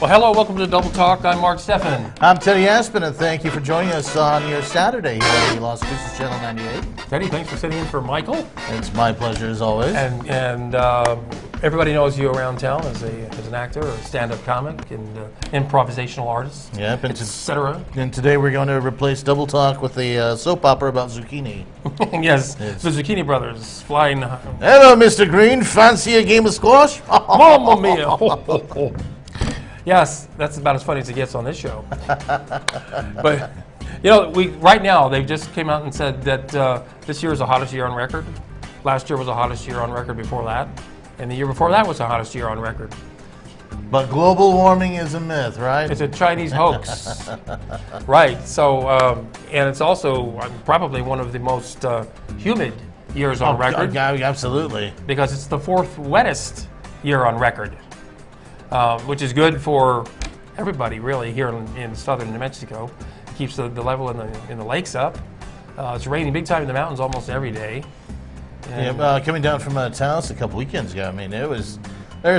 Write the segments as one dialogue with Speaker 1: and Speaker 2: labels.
Speaker 1: Well, hello, welcome to Double Talk. I'm Mark Steffen.
Speaker 2: I'm Teddy Aspen, and thank you for joining us on your Saturday here at the Las Cruces Channel 98.
Speaker 1: Teddy, thanks for sitting in for Michael.
Speaker 2: It's my pleasure as always.
Speaker 1: And everybody knows you around town as an actor, or a stand-up comic, and improvisational artist,
Speaker 2: Yep,
Speaker 1: etc.
Speaker 2: And today we're going to replace Double Talk with a soap opera about zucchini.
Speaker 1: Yes, the Zucchini Brothers flying.
Speaker 2: Hello, Mr. Green. Fancy a game of squash?
Speaker 1: Mamma mia! Yes, that's about as funny as it gets on this show. But you know, right now they've just came out and said that this year is the hottest year on record. Last year was the hottest year on record before that, and the year before that was the hottest year on record.
Speaker 2: But global warming is a myth, right?
Speaker 1: It's a Chinese hoax. Right. So, and it's also probably one of the most humid years on record.
Speaker 2: Absolutely.
Speaker 1: Because it's the fourth wettest year on record, which is good for everybody, really, here in southern New Mexico. It keeps the level in the lakes up. It's raining big time in the mountains almost every day.
Speaker 2: Yeah, coming down from Taos a couple weekends ago, I mean, there's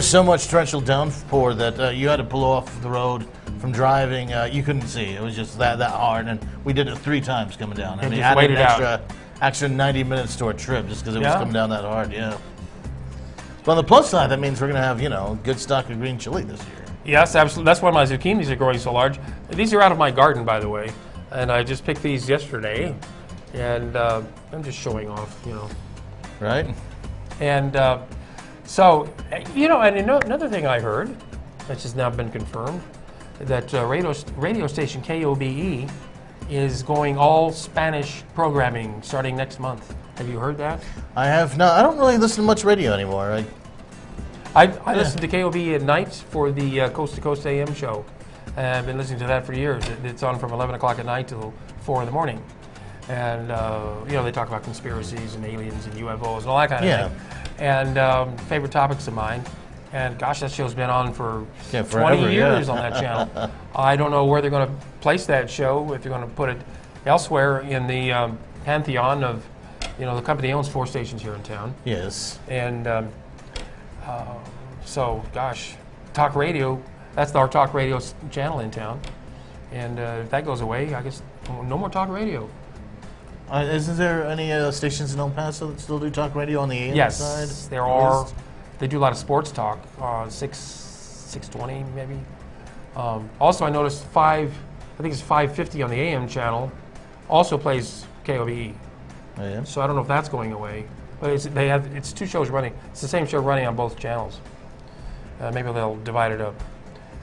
Speaker 2: so much torrential downpour that you had to pull off the road from driving. You couldn't see. It was just that hard, and we did it 3 times coming down. I mean, added an extra 90 minutes to our trip just because it was coming down that hard. Yeah. But on the plus side, that means we're going to have good stock of green chili this year. Yes,
Speaker 1: absolutely. That's why my zucchinis are growing so large. These are out of my garden, by the way, and I just picked these yesterday, and I'm just showing off,
Speaker 2: Right.
Speaker 1: And so, and another thing I heard, which has now been confirmed, that radio station KOBE is going all Spanish programming starting next month. Have you heard that?
Speaker 2: I have not. I don't really listen to much radio anymore.
Speaker 1: I listen to KOBE at night for the Coast to Coast AM show. I've been listening to that for years. It's on from 11 o'clock at night till 4 in the morning. And, they talk about conspiracies and aliens and UFOs and all that kind of thing. And favorite topics of mine. And gosh, that show's been on for 20 years on that channel. I don't know where they're going to place that show, if they're going to put it elsewhere in the pantheon of, the company owns 4 stations here in town.
Speaker 2: Yes.
Speaker 1: And so, gosh, talk radio, that's our talk radio channel in town. And if that goes away, I guess no more talk radio.
Speaker 2: Isn't there any stations in El Paso that still do talk radio on the AM side?
Speaker 1: Yes, there are. They do a lot of sports talk, 620 maybe. Also, I noticed 550 on the AM channel also plays KOBE.
Speaker 2: Oh, yeah?
Speaker 1: So I don't know if that's going away. But it's 2 shows running. It's the same show running on both channels. Maybe they'll divide it up.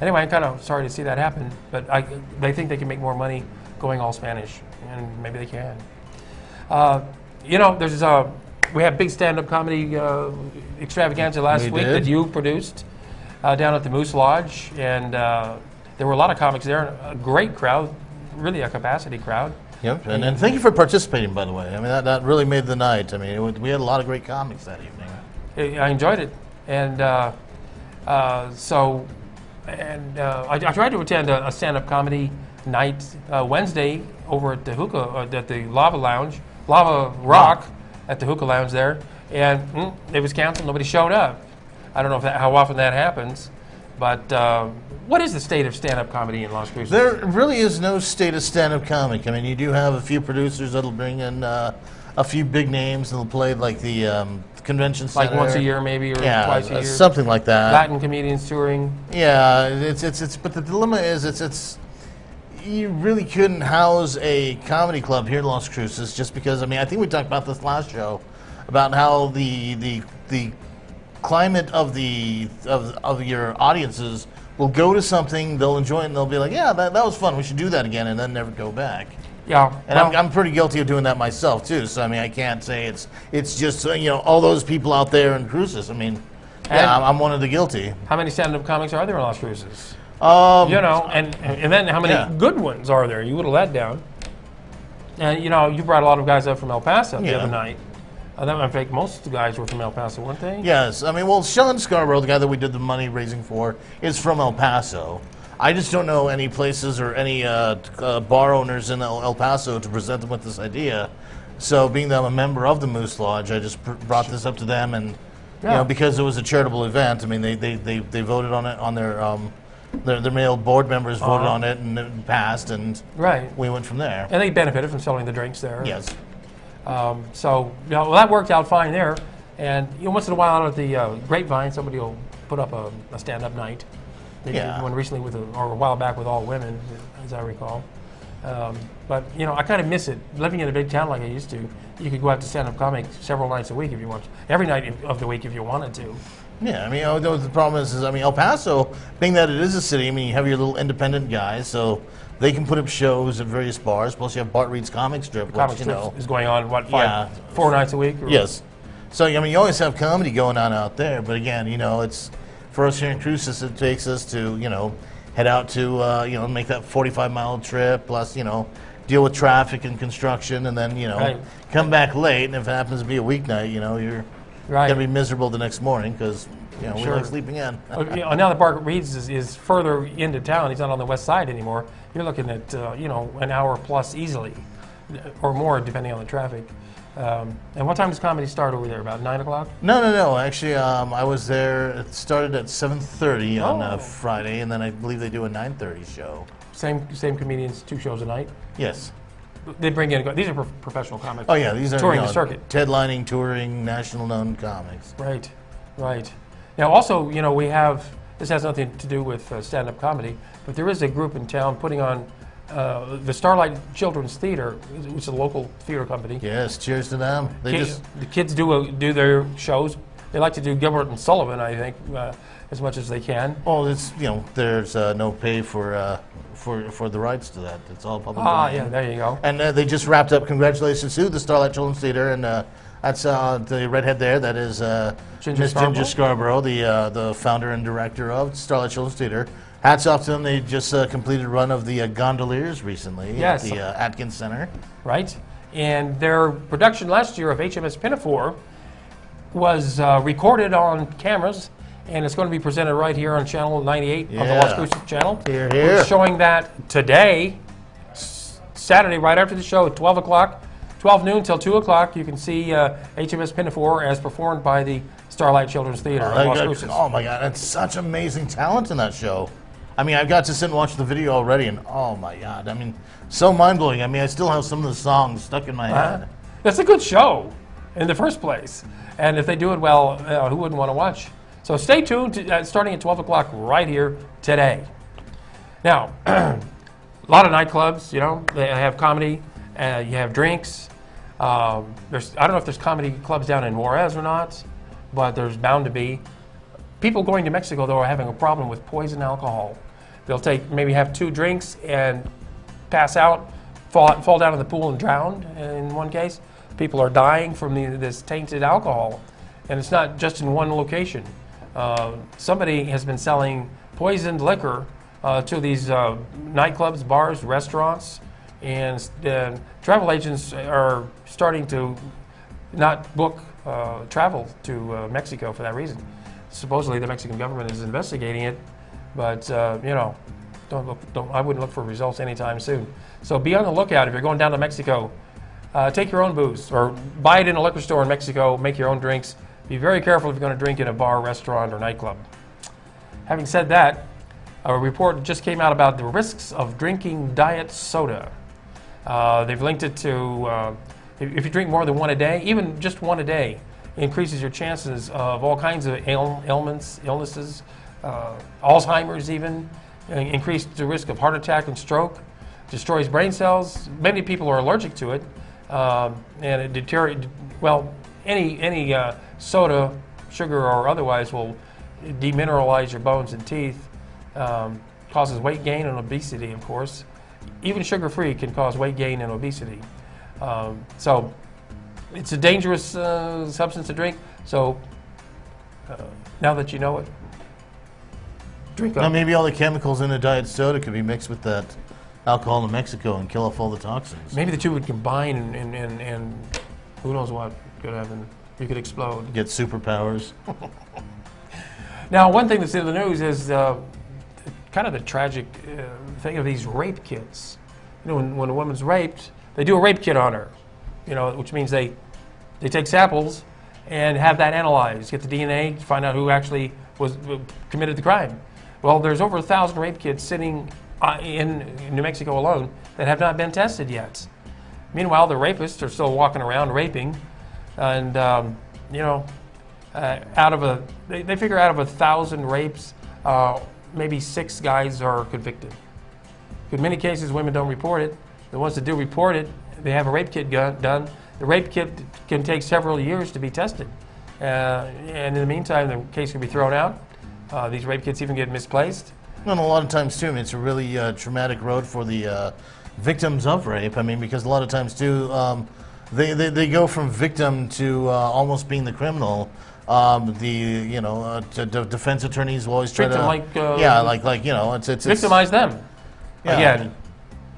Speaker 1: Anyway, I'm kind of sorry to see that happen, but they think they can make more money going all Spanish, and maybe they can. We had big stand-up comedy extravaganza last week that you produced down at the Moose Lodge, and there were a lot of comics there, a great crowd, really a capacity crowd.
Speaker 2: Yep, and thank you for participating, by the way. I mean, that really made the night. I mean, we had a lot of great comics that evening.
Speaker 1: I enjoyed it, and I tried to attend a stand-up comedy night Wednesday over at the Lava Rock at the Hookah Lounge there, and it was canceled. Nobody showed up. I don't know how often that happens, but what is the state of stand-up comedy in Las Cruces?
Speaker 2: There really is no state of stand-up comic. I mean, you do have a few producers that'll bring in a few big names and they'll play like the convention center.
Speaker 1: Like once a year maybe, or twice a year?
Speaker 2: Something like that.
Speaker 1: Latin comedians touring.
Speaker 2: Yeah, but the dilemma is you really couldn't house a comedy club here in Las Cruces just because, I think we talked about this last show, about how the climate of your audiences will go to something, they'll enjoy it, and they'll be like, yeah, that was fun, we should do that again, and then never go back.
Speaker 1: Yeah,
Speaker 2: and I'm pretty guilty of doing that myself too. So I can't say it's just all those people out there in Cruces. I'm one of the guilty.
Speaker 1: How many stand-up comics are there in Las Cruces? And then how many good ones are there? You whittle that down. And you brought a lot of guys up from El Paso the other night. I think most of the guys were from El Paso, weren't they?
Speaker 2: Yes. Sean Scarborough, the guy that we did the money raising for, is from El Paso. I just don't know any places or any bar owners in El Paso to present them with this idea. So being that I'm a member of the Moose Lodge, I just brought this up to them, and because it was a charitable event. They voted on it on their the male board members voted on it and it passed, and we went from there.
Speaker 1: And they benefited from selling the drinks there.
Speaker 2: Yes.
Speaker 1: So that worked out fine there. And once in a while out at the Grapevine, somebody will put up a stand-up night. They did one recently or a while back with all women, as I recall. But I kind of miss it. Living in a big town like I used to, you could go out to stand-up comic several nights a week if you want to. Every night of the week if you wanted to.
Speaker 2: Yeah, I mean, the problem is, El Paso, being that it is a city, I mean, you have your little independent guys, so they can put up shows at various bars. Plus, you have Bart Reed's comic strip, which,
Speaker 1: comic strip is going on, 4 nights a week?
Speaker 2: Yes. So, I mean, you always have comedy going on out there, but again, it's, for us here in Cruces, it takes us to, head out to, make that 45-mile trip, plus, deal with traffic and construction, and then, come back late, and if it happens to be a weeknight, you're going to be miserable the next morning because, we like sleeping in.
Speaker 1: Now that Bart Reed's is further into town, he's not on the west side anymore, you're looking at, an hour plus easily, or more depending on the traffic. And what time does comedy start over there? About 9 o'clock?
Speaker 2: No. Actually, I was there. It started at 7:30 on Friday, and then I believe they do a 9:30 show.
Speaker 1: Same comedians, 2 shows a night?
Speaker 2: Yes.
Speaker 1: They bring in, these are professional comics.
Speaker 2: Oh yeah, these are
Speaker 1: touring the circuit.
Speaker 2: Headlining, touring, national known comics.
Speaker 1: Right. Now also, we have, this has nothing to do with stand-up comedy, but there is a group in town putting on the Starlight Children's Theater, which is a local theater company.
Speaker 2: Yes, cheers to them.
Speaker 1: The kids do their shows. They like to do Gilbert and Sullivan, I think, as much as they can.
Speaker 2: Well, it's there's no pay for the rights to that. It's all public domain.
Speaker 1: Yeah, there you go.
Speaker 2: And they just wrapped up. Congratulations to the Starlight Children's Theater, and that's the redhead there. That is Miss Ginger Scarborough, the founder and director of Starlight Children's Theater. Hats off to them. They just completed a run of the Gondoliers recently at the Atkins Center. Right.
Speaker 1: And their production last year of HMS Pinafore was recorded on cameras, and it's going to be presented right here on Channel 98 of the Las Cruces channel.
Speaker 2: Here.
Speaker 1: We're showing that today, Saturday, right after the show at 12 o'clock, 12 noon till 2 o'clock. You can see HMS Pinafore as performed by the Starlight Children's Theater of Las Cruces.
Speaker 2: Oh my God, that's such amazing talent in that show. I mean, I've got to sit and watch the video already, and oh my God, I mean, so mind-blowing. I mean, I still have some of the songs stuck in my head.
Speaker 1: That's a good show in the first place. And if they do it well, who wouldn't want to watch? So stay tuned, starting at 12 o'clock right here today. Now, a lot of nightclubs, they have comedy, you have drinks. I don't know if there's comedy clubs down in Juarez or not, but there's bound to be. People going to Mexico, though, are having a problem with poison alcohol. They'll maybe have 2 drinks and pass out, fall down in the pool and drown in one case. People are dying from this tainted alcohol, and it's not just in one location. Somebody has been selling poisoned liquor to these nightclubs, bars, restaurants, and travel agents are starting to not book travel to Mexico for that reason. Supposedly the Mexican government is investigating it, but I wouldn't look for results anytime soon. So be on the lookout if you're going down to Mexico. Take your own booze, or buy it in a liquor store in Mexico. Make your own drinks. Be very careful if you're going to drink in a bar, restaurant, or nightclub. Having said that, a report just came out about the risks of drinking diet soda. They've linked it to if you drink more than one a day, even just one a day, increases your chances of all kinds of illnesses, Alzheimer's even, increased the risk of heart attack and stroke, destroys brain cells. Many people are allergic to it, and it deteriorates. Well, any soda, sugar or otherwise, will demineralize your bones and teeth, causes weight gain and obesity, of course. Even sugar-free can cause weight gain and obesity. So it's a dangerous substance to drink. So now that you know it, drink up.
Speaker 2: Now maybe all the chemicals in a diet soda could be mixed with that alcohol in Mexico and kill off all the toxins.
Speaker 1: Maybe the two would combine and who knows what could happen. You could explode.
Speaker 2: Get superpowers.
Speaker 1: Now, one thing that's in the news is kind of the tragic thing of these rape kits. When a woman's raped, they do a rape kit on her, which means they take samples and have that analyzed, get the DNA, find out who actually committed the crime. Well, there's over 1,000 rape kits sitting in New Mexico alone that have not been tested yet. Meanwhile, the rapists are still walking around raping, and you know, they figure out of 1,000 rapes, maybe 6 guys are convicted. In many cases, women don't report it. The ones that do report it, they have a rape kit done. The rape kit can take several years to be tested, and in the meantime, the case can be thrown out. These rape kits even get misplaced.
Speaker 2: And a lot of times too, I mean, it's a really traumatic road for the victims of rape. I mean, because a lot of times too, they go from victim to almost being the criminal. Defense attorneys will always try to it's
Speaker 1: victimize them.
Speaker 2: Yeah,
Speaker 1: Again,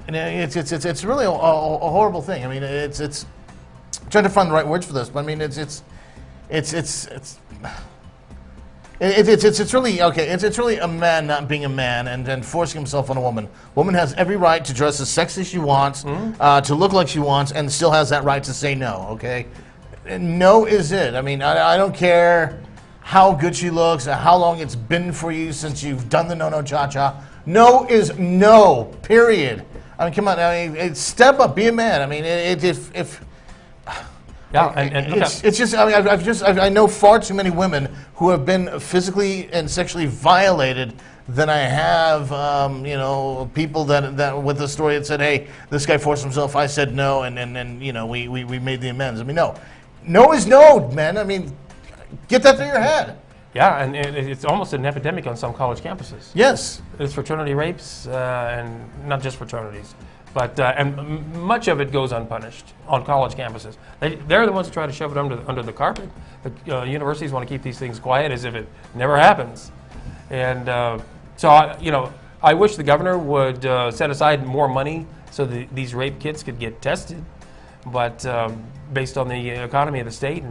Speaker 2: and it's really a horrible thing. I mean, it's I'm trying to find the right words for this, but I mean, it's really okay. It's really a man not being a man and forcing himself on a woman. Woman has every right to dress as sexy as she wants, to look like she wants, and still has that right to say no. Okay, and no is it. I mean, I don't care how good she looks, or how long it's been for you since you've done the no cha-cha. No is no. Period. I mean, come on. I mean, step up, be a man. I mean, it's just. I mean, I know far too many women who have been physically and sexually violated than I have, people that with the story that said, "Hey, this guy forced himself." I said no, and we made the amends. I mean, no is no, man. I mean, get that through your head.
Speaker 1: Yeah, and it's almost an epidemic on some college campuses.
Speaker 2: Yes,
Speaker 1: it's fraternity rapes, and not just fraternities. But and much of it goes unpunished on college campuses. They're the ones who try to shove it under the carpet. The universities want to keep these things quiet as if it never happens. And I wish the governor would set aside more money so that these rape kits could get tested. But based on the economy of the state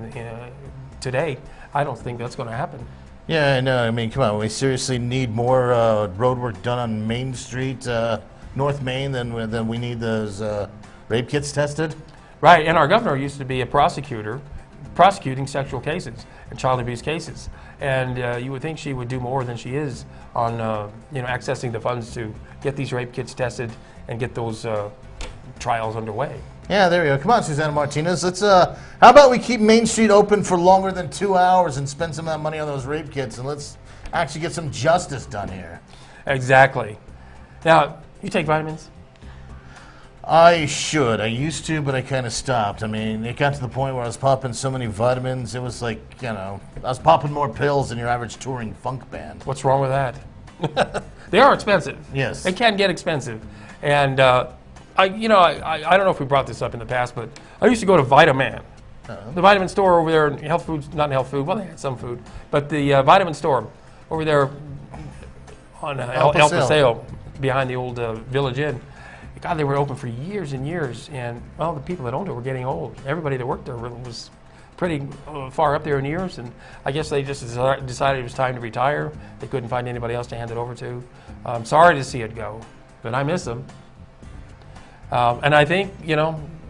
Speaker 1: today, I don't think that's going to happen.
Speaker 2: Yeah, no. I mean, come on. We seriously need more road work done on Main Street. North Main than we need those rape kits tested.
Speaker 1: Right, and our governor used to be a prosecutor prosecuting sexual cases and child abuse cases, and you would think she would do more than she is on accessing the funds to get these rape kits tested and get those trials underway.
Speaker 2: Yeah, there we go. Come on, Susanna Martinez. Let's. How about we keep Main Street open for longer than 2 hours and spend some of that money on those rape kits, and let's actually get some justice done here.
Speaker 1: Exactly. Now, you take vitamins?
Speaker 2: I should. I used to, but I kind of stopped. I mean, it got to the point where I was popping so many vitamins, it was like, I was popping more pills than your average touring funk band.
Speaker 1: What's wrong with that? They are expensive.
Speaker 2: Yes.
Speaker 1: They can get expensive. And I don't know if we brought this up in the past, but I used to go to Vitaman. The vitamin store over there, health food, not health food, well, they had some food, but the vitamin store over there on El Paseo, behind the old Village Inn. God, they were open for years and years, and well, the people that owned it were getting old. Everybody that worked there was pretty far up there in years, and I guess they just decided it was time to retire. They couldn't find anybody else to hand it over to. I'm sorry to see it go, but I miss them. And I think,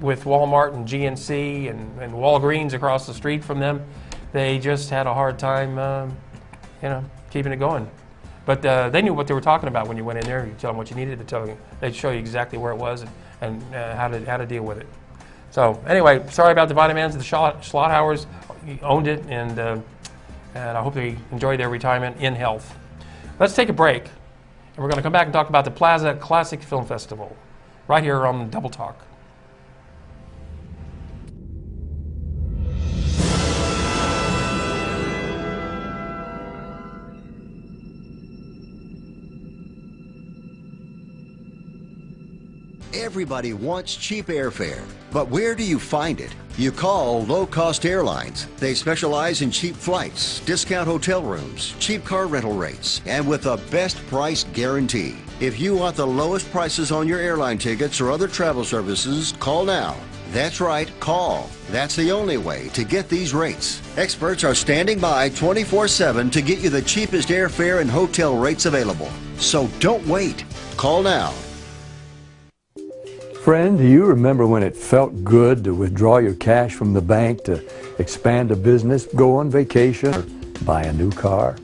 Speaker 1: with Walmart and GNC and Walgreens across the street from them, they just had a hard time, keeping it going. But they knew what they were talking about when you went in there. You tell them what you needed to tell you. They'd show you exactly where it was and how to deal with it. So anyway, sorry about the vitamins. The Schlotthauers owned it, and I hope they enjoy their retirement in health. Let's take a break, and we're going to come back and talk about the Plaza Classic Film Festival right here on Double Talk.
Speaker 3: Everybody wants cheap airfare, but where do you find it? You call Low Cost Airlines. They specialize in cheap flights, discount hotel rooms, cheap car rental rates, and with a best price guarantee. If you want the lowest prices on your airline tickets or other travel services, call now. That's right, call. That's the only way to get these rates. Experts are standing by 24/7 to get you the cheapest airfare and hotel rates available. So don't wait. Call now.
Speaker 4: Friend, do you remember when it felt good to withdraw your cash from the bank to expand a business, go on vacation, or buy a new car?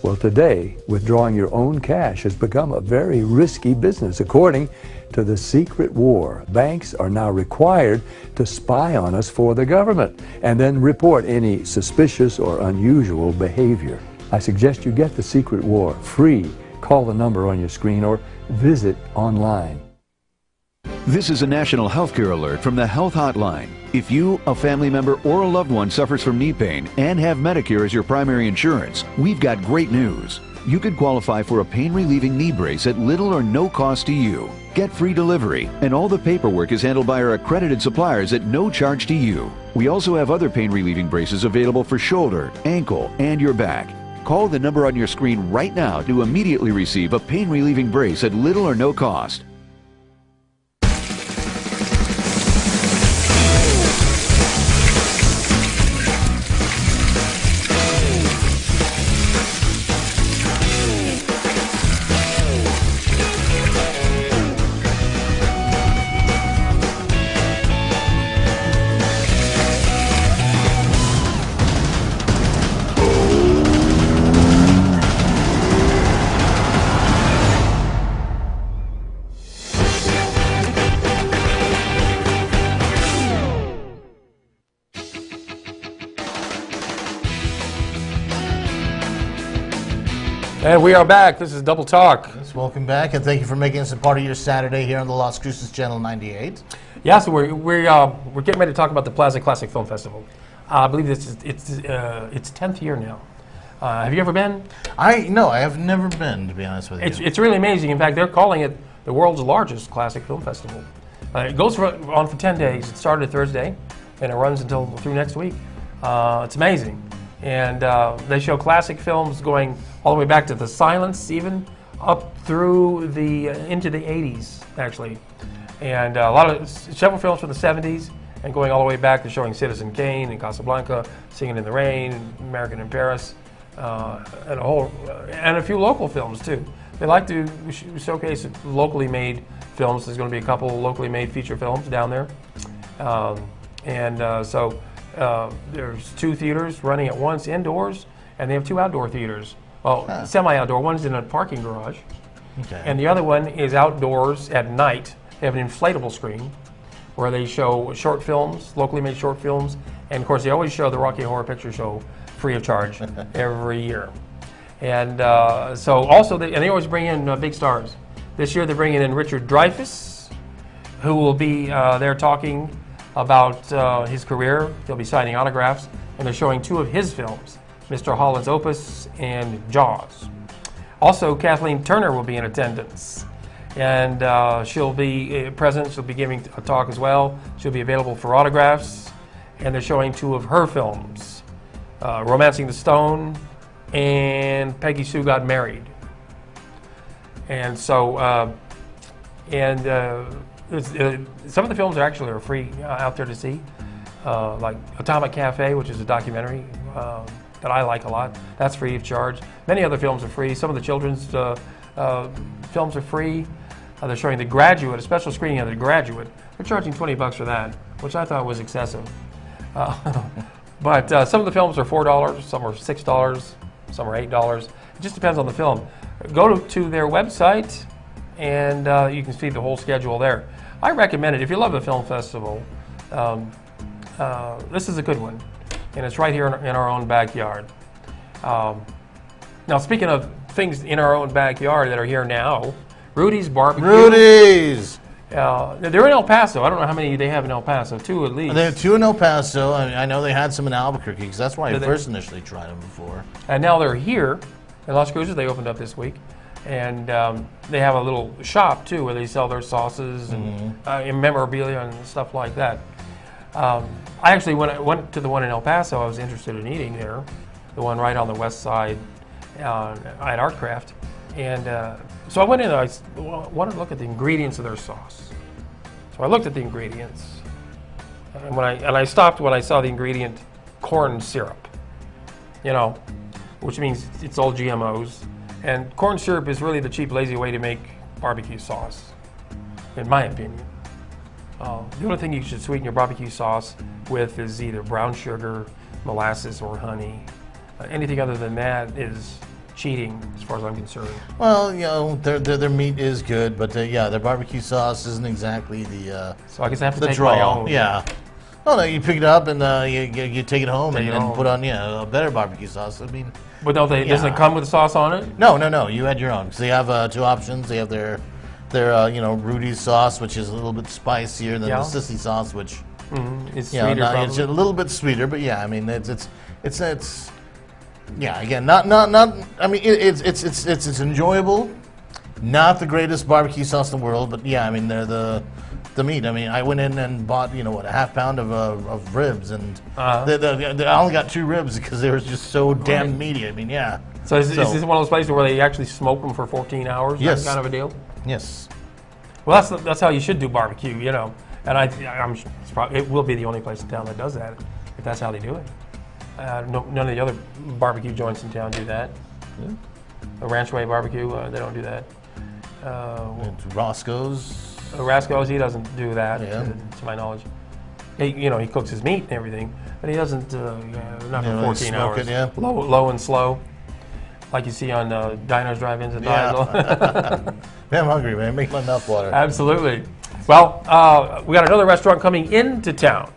Speaker 4: Well, today, withdrawing your own cash has become a very risky business. According to the secret war, banks are now required to spy on us for the government and then report any suspicious or unusual behavior. I suggest you get the secret war free. Call the number on your screen or visit online.
Speaker 5: This is a national healthcare alert from the Health Hotline. If you, a family member, or a loved one suffers from knee pain and have Medicare as your primary insurance, we've got great news. You could qualify for a pain-relieving knee brace at little or no cost to you. Get free delivery, and all the paperwork is handled by our accredited suppliers at no charge to you. We also have other pain-relieving braces available for shoulder, ankle, and your back. Call the number on your screen right now to immediately receive a pain-relieving brace at little or no cost.
Speaker 1: And we are back. This is Double Talk.
Speaker 2: Yes, welcome back, and thank you for making us a part of your Saturday here on the Las Cruces Channel 98.
Speaker 1: Yeah, so we're getting ready to talk about the Plaza Classic Film Festival. I believe it's 10th year now. Have you ever been?
Speaker 2: No, I have never been, to be honest with you.
Speaker 1: It's really amazing. In fact, they're calling it the world's largest classic film festival. It goes on for 10 days. It started Thursday, and it runs through next week. It's amazing. And they show classic films going all the way back to the Silence, even up through into the 80s, actually. And several films from the 70s, and going all the way back to showing Citizen Kane and Casablanca, Singing in the Rain, American in Paris, and a few local films too. They like to showcase locally made films. There's going to be a couple locally made feature films down there, so there's 2 theaters running at once indoors, and they have 2 outdoor theaters. Well, semi-outdoor. One's in a parking garage, and the other one is outdoors at night. They have an inflatable screen where they show short films, locally made short films, and of course they always show the Rocky Horror Picture Show free of charge every year. And so also, they always bring in big stars. This year they're bringing in Richard Dreyfuss, who will be there talking about his career. He'll be signing autographs, and they're showing 2 of his films, Mr. Holland's Opus and Jaws. Also, Kathleen Turner will be in attendance, and she'll be present. She'll be giving a talk as well. She'll be available for autographs, and they're showing 2 of her films, Romancing the Stone and Peggy Sue Got Married. And so, some of the films are free out there to see, like Atomic Cafe, which is a documentary that I like a lot. That's free of charge. Many other films are free. Some of the children's films are free. They're showing The Graduate, a special screening of The Graduate. They're charging $20 for that, which I thought was excessive. But some of the films are $4, some are $6, some are $8. It just depends on the film. Go to their website, and you can see the whole schedule there. I recommend it. If you love the film festival, this is a good one, and it's right here in our own backyard. Now, speaking of things in our own backyard that are here now, Rudy's Barbecue.
Speaker 2: Rudy's!
Speaker 1: They're in El Paso. I don't know how many they have in El Paso. 2 at least.
Speaker 2: They have 2 in El Paso. I know they had some in Albuquerque, because that's why I first initially tried them before.
Speaker 1: And now they're here in Las Cruces. They opened up this week. And they have a little shop, too, where they sell their sauces and memorabilia and stuff like that. I actually, when I went to the one in El Paso, I was interested in eating there, the one right on the west side at Artcraft. And so I went in and I wanted to look at the ingredients of their sauce. So I looked at the ingredients. And I stopped when I saw the ingredient corn syrup, which means it's all GMOs. And corn syrup is really the cheap, lazy way to make barbecue sauce, in my opinion. The only thing you should sweeten your barbecue sauce with is either brown sugar, molasses, or honey. Anything other than that is cheating, as far as I'm concerned.
Speaker 2: Well, you know, their meat is good, but yeah, their barbecue sauce isn't exactly the
Speaker 1: So I guess I have to
Speaker 2: the
Speaker 1: take
Speaker 2: draw.
Speaker 1: my own.
Speaker 2: Yeah. Oh no, you pick it up and you take it home
Speaker 1: Take it
Speaker 2: and
Speaker 1: home.
Speaker 2: put on a better barbecue sauce. I mean,
Speaker 1: But don't they? Doesn't it come with a sauce on it?
Speaker 2: no, you add your own. So they have 2 options. They have their Rudy's sauce, which is a little bit spicier than
Speaker 1: Yeah.
Speaker 2: the sissy sauce, which
Speaker 1: It's
Speaker 2: you know,
Speaker 1: sweeter.
Speaker 2: it's
Speaker 1: probably.
Speaker 2: a little bit sweeter. But yeah, I mean, it's yeah. Again, not. I mean, it's enjoyable. Not the greatest barbecue sauce in the world, but yeah, I mean, they're the meat. I mean, I went in and bought a half pound of ribs, and I only got 2 ribs because they were just so damn meaty. I mean, yeah.
Speaker 1: So is this one of those places where they actually smoke them for 14 hours?
Speaker 2: Yes.
Speaker 1: That kind of a deal?
Speaker 2: Yes.
Speaker 1: Well, that's how you should do barbecue, you know. And it will be the only place in town that does that, if that's how they do it. None of the other barbecue joints in town do that. A Ranch Way barbecue, they don't do that.
Speaker 2: It's Roscoe's.
Speaker 1: Rasco's, he doesn't do that,
Speaker 2: Yeah.
Speaker 1: to my knowledge. He cooks his meat and everything, but he doesn't, not for 14
Speaker 2: smoke
Speaker 1: hours.
Speaker 2: it, yeah.
Speaker 1: Low and slow, like you see on diners, drive-ins, and dives.
Speaker 2: Man, I'm hungry, man. Make my mouth water.
Speaker 1: Absolutely. Well, we got another restaurant coming into town,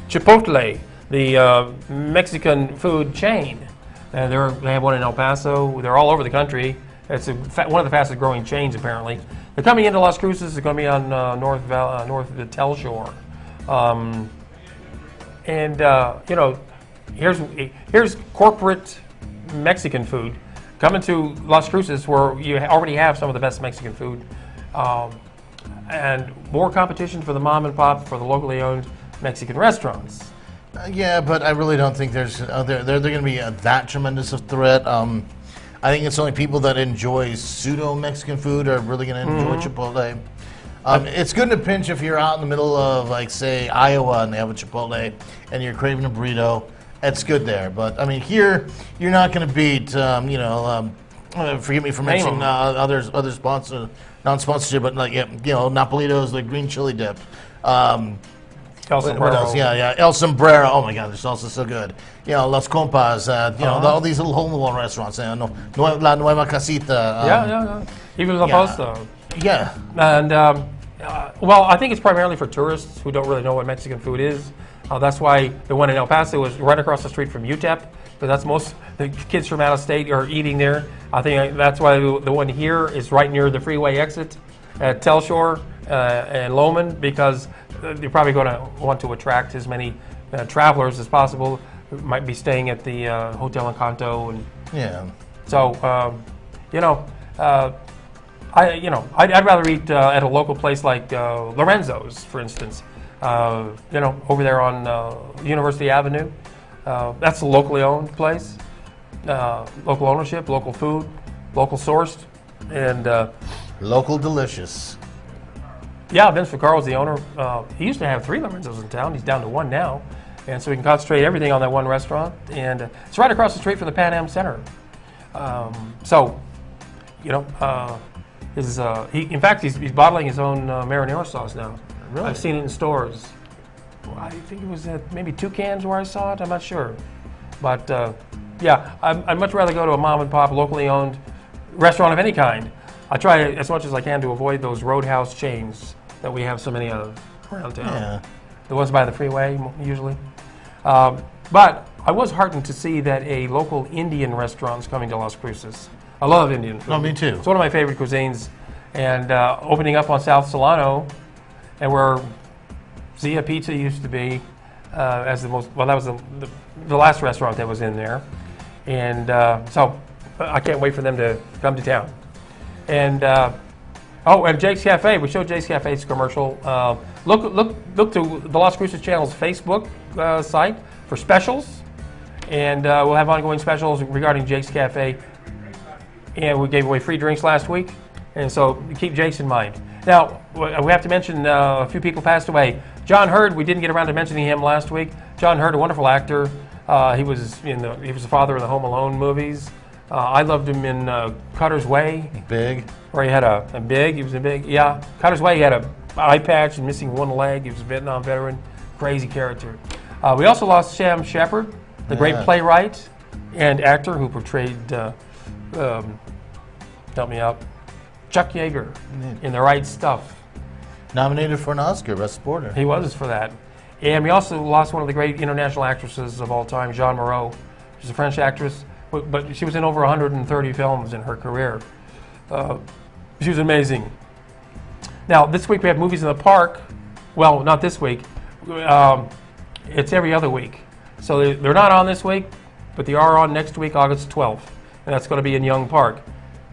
Speaker 1: Chipotle, the Mexican food chain. And they have one in El Paso. They're all over the country. It's one of the fastest growing chains, apparently. They're coming into Las Cruces. They're going to be on north of the Tell Shore. Here's corporate Mexican food coming to Las Cruces, where you already have some of the best Mexican food. And more competition for the mom and pop, for the locally owned Mexican restaurants.
Speaker 2: Yeah, but I really don't think they're going to be that tremendous a threat. I think it's only people that enjoy pseudo-Mexican food are really going to enjoy Chipotle. It's good in a pinch if you're out in the middle of, like, say, Iowa and they have a Chipotle and you're craving a burrito. It's good there. But, I mean, here, you're not going to beat, forgive me for mentioning other sponsors, non-sponsorship, but, like, Napolitos, the green chili dip.
Speaker 1: El Sombrero.
Speaker 2: What else? Yeah. El Sombrero. Oh my God, their salsa is so good. Los Compas. All these little hole-in-the-wall restaurants. La Nueva Casita.
Speaker 1: Yeah. Even La Posta.
Speaker 2: Yeah.
Speaker 1: And well, I think it's primarily for tourists who don't really know what Mexican food is. That's why the one in El Paso is right across the street from UTEP. But that's most the kids from out of state are eating there. I think that's why the one here is right near the freeway exit at Tell Shore and Loman, because you're probably going to want to attract as many travelers as possible who might be staying at the Hotel Encanto. And
Speaker 2: Yeah.
Speaker 1: so, I'd rather eat at a local place like Lorenzo's, for instance. Over there on University Avenue. That's a locally owned place. Local ownership, local food, local sourced, and
Speaker 2: Local delicious.
Speaker 1: yeah, Vince Ficaro's the owner. He used to have 3 Lorenzo's in town. He's down to 1 now, and so we can concentrate everything on that one restaurant. And it's right across the street from the Pan Am Center. In fact, he's bottling his own marinara sauce now.
Speaker 2: Really?
Speaker 1: I've seen it in stores. I think it was maybe 2 cans where I saw it. I'm not sure, but I'd much rather go to a mom and pop, locally owned restaurant of any kind. I try as much as I can to avoid those roadhouse chains that we have so many of around town.
Speaker 2: Yeah.
Speaker 1: The ones by the freeway, usually. But I was heartened to see that a local Indian restaurant is coming to Las Cruces. I love Indian food.
Speaker 2: Oh, me too.
Speaker 1: It's one of my favorite cuisines. And opening up on South Solano, and where Zia Pizza used to be, that was the last restaurant that was in there. And so I can't wait for them to come to town. And and Jake's Cafe. We showed Jake's Cafe's commercial. Look to the Las Cruces Channel's Facebook site for specials, and we'll have ongoing specials regarding Jake's Cafe. And we gave away free drinks last week, and so keep Jake's in mind. Now we have to mention a few people passed away. John Hurd. We didn't get around to mentioning him last week. John Hurd, a wonderful actor. He was the father of the Home Alone movies. I loved him in Cutter's Way.
Speaker 2: Big.
Speaker 1: Where he had he was a big, yeah. Cutter's Way, he had an eye patch and missing one leg. He was a Vietnam veteran. Crazy character. We also lost Sam Shepard, the great playwright and actor who portrayed help me out, Chuck Yeager in The Right Stuff.
Speaker 2: Nominated for an Oscar, Best Supporter.
Speaker 1: He was for that. And we also lost one of the great international actresses of all time, Jeanne Moreau. She's a French actress, but she was in over 130 films in her career. She was amazing. Now, this week we have Movies in the Park. Well, not this week. It's every other week. So they're not on this week, but they are on next week, August 12th. And that's going to be in Young Park.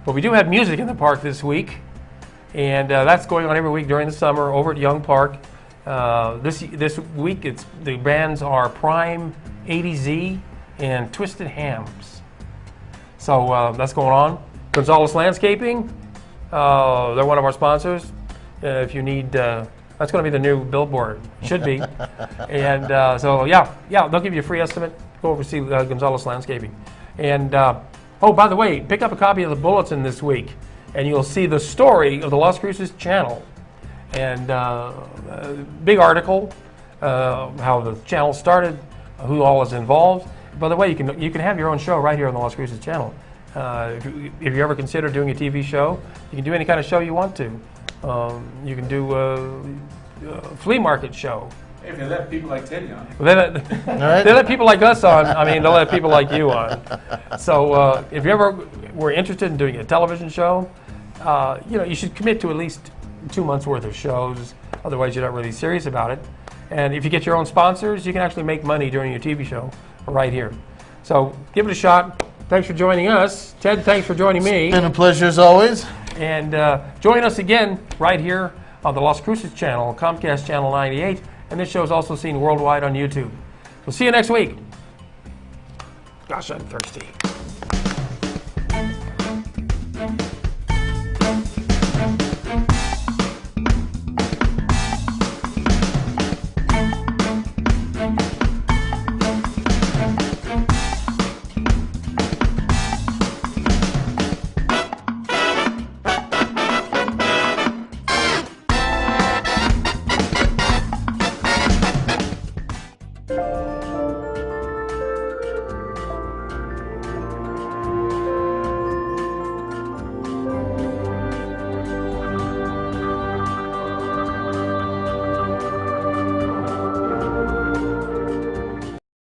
Speaker 1: But we do have Music in the Park this week. And that's going on every week during the summer over at Young Park. This week, the bands are Prime, 80Z, and Twisted Hams. So that's going on. Gonzalez Landscaping, they're one of our sponsors. If you need, that's going to be the new billboard. Should be. And so yeah, they'll give you a free estimate. Go over to see Gonzalez Landscaping. And oh, by the way, pick up a copy of the Bulletin this week, and you'll see the story of the Las Cruces channel. And big article, how the channel started, who all is involved. By the way, you can have your own show right here on the Las Cruces channel. If you ever consider doing a TV show, you can do any kind of show you want to. You can do a flea market show.
Speaker 6: Hey, if they let people like Teddy on.
Speaker 1: They let people like us on. I mean, they'll let people like you on. So if you ever were interested in doing a television show, you should commit to at least 2 months worth of shows. Otherwise, you're not really serious about it. And if you get your own sponsors, you can actually make money during your TV show right here. So give it a shot. Thanks for joining us. Ted, thanks for joining me.
Speaker 2: It's been a pleasure as always.
Speaker 1: And join us again right here on the Las Cruces channel, Comcast Channel 98. And this show is also seen worldwide on YouTube. We'll see you next week. Gosh, I'm thirsty.